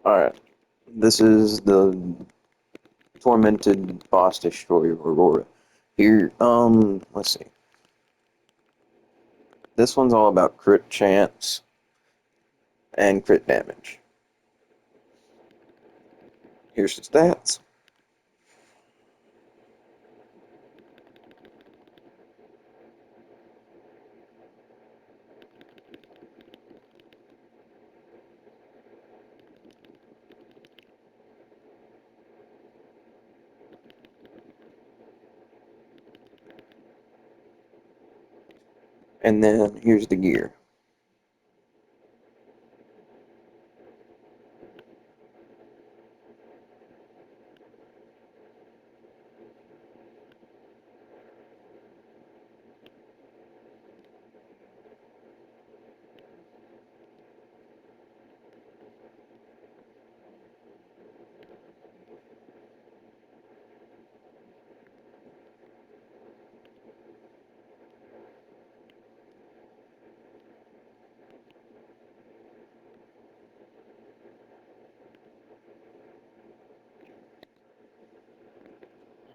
Alright, this is the tormented boss destroyer Aurora. Here, let's see. This one's all about crit chance and crit damage. Here's the stats. And then here's the gear.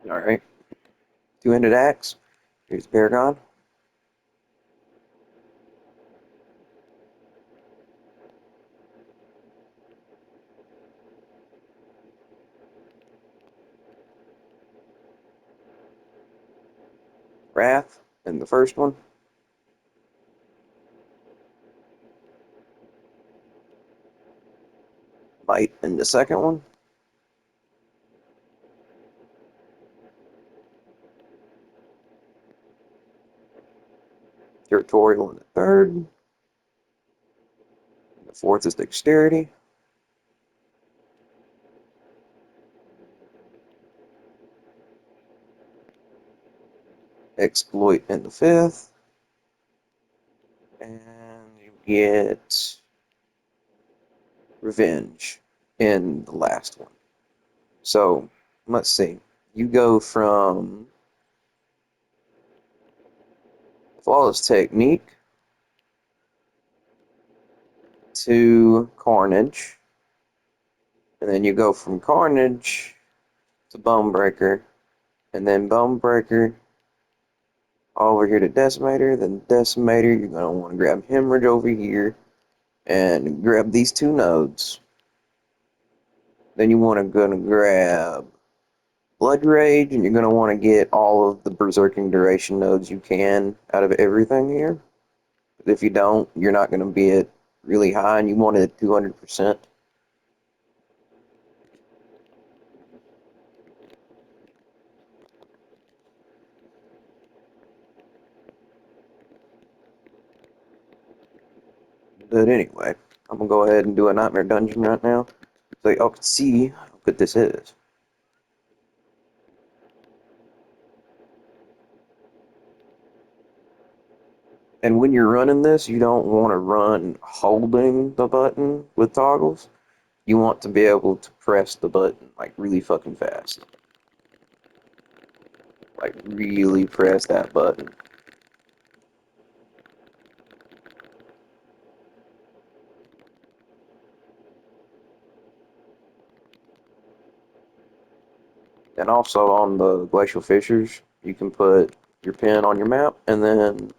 Alright. Two-handed axe. Here's Paragon. Wrath in the first one. Bite in the second one. Territorial in the third. The fourth is Dexterity. Exploit in the fifth. And you get Revenge in the last one. So, let's see. You go from Flawless Technique to Carnage. And then you go from Carnage to Bonebreaker. And then Bonebreaker over here to Decimator. Then Decimator, you're going to want to grab Hemorrhage over here. And grab these two nodes. Then you want to go to grab Blood Rage, and you're going to want to get all of the Berserking Duration nodes you can out of everything here. If you don't, you're not going to be at really high, and you want it at 200%. But anyway, I'm going to go ahead and do a Nightmare Dungeon right now, so y'all can see how good this is. And when you're running this, you don't want to run holding the button with toggles. You want to be able to press the button, like, really fucking fast. Like, really press that button. And also on the glacial fissures, you can put your pin on your map and then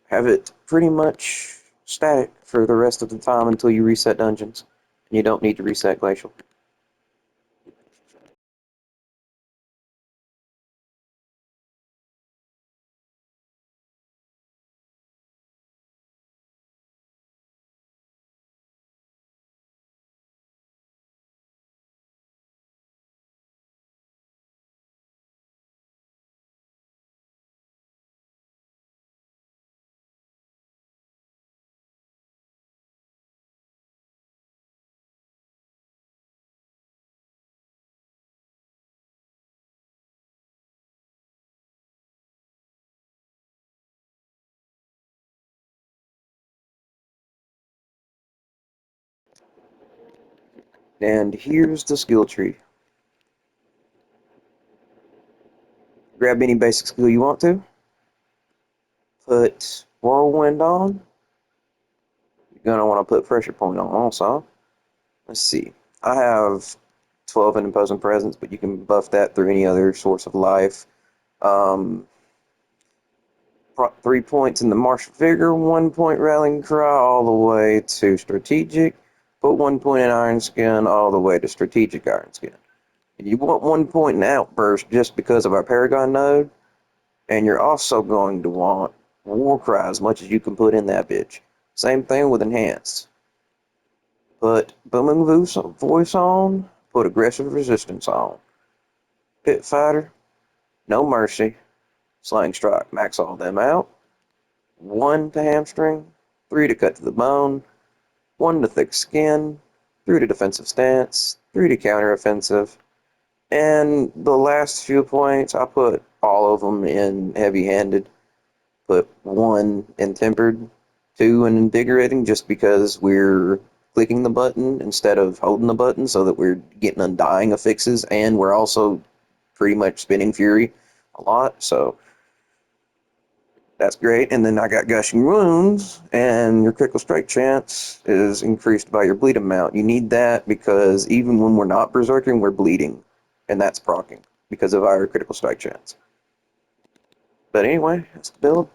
have it pretty much static for the rest of the time until you reset dungeons. And you don't need to reset glacial. And here's the skill tree. Grab any basic skill you want to. Put Whirlwind on. You're going to want to put Pressure Point on also. Let's see. I have 12 in Imposing Presence, but you can buff that through any other source of life. 3 points in the Martial Vigor, 1 point Rallying Cry all the way to Strategic, put 1 point in Iron Skin all the way to Strategic Iron Skin. You want 1 point in Outburst just because of our Paragon node, and you're also going to want War Cry as much as you can put in that bitch. Same thing with Enhanced. Put Booming Voice on, put Aggressive Resistance on. Pit Fighter, No Mercy, Slang Strike, max all them out. 1 to Hamstring, 3 to Cut to the Bone, 1 to Thick Skin, 3 to Defensive Stance, 3 to Counter Offensive, and the last few points, I put all of them in Heavy Handed. Put 1 in Tempered, 2 in Invigorating, just because we're clicking the button instead of holding the button, so that we're getting Undying affixes, and we're also pretty much spinning Fury a lot, so that's great. And then I got Gushing Wounds, and your critical strike chance is increased by your bleed amount. You need that because even when we're not berserking, we're bleeding, and that's proccing because of our critical strike chance. But anyway, that's the build.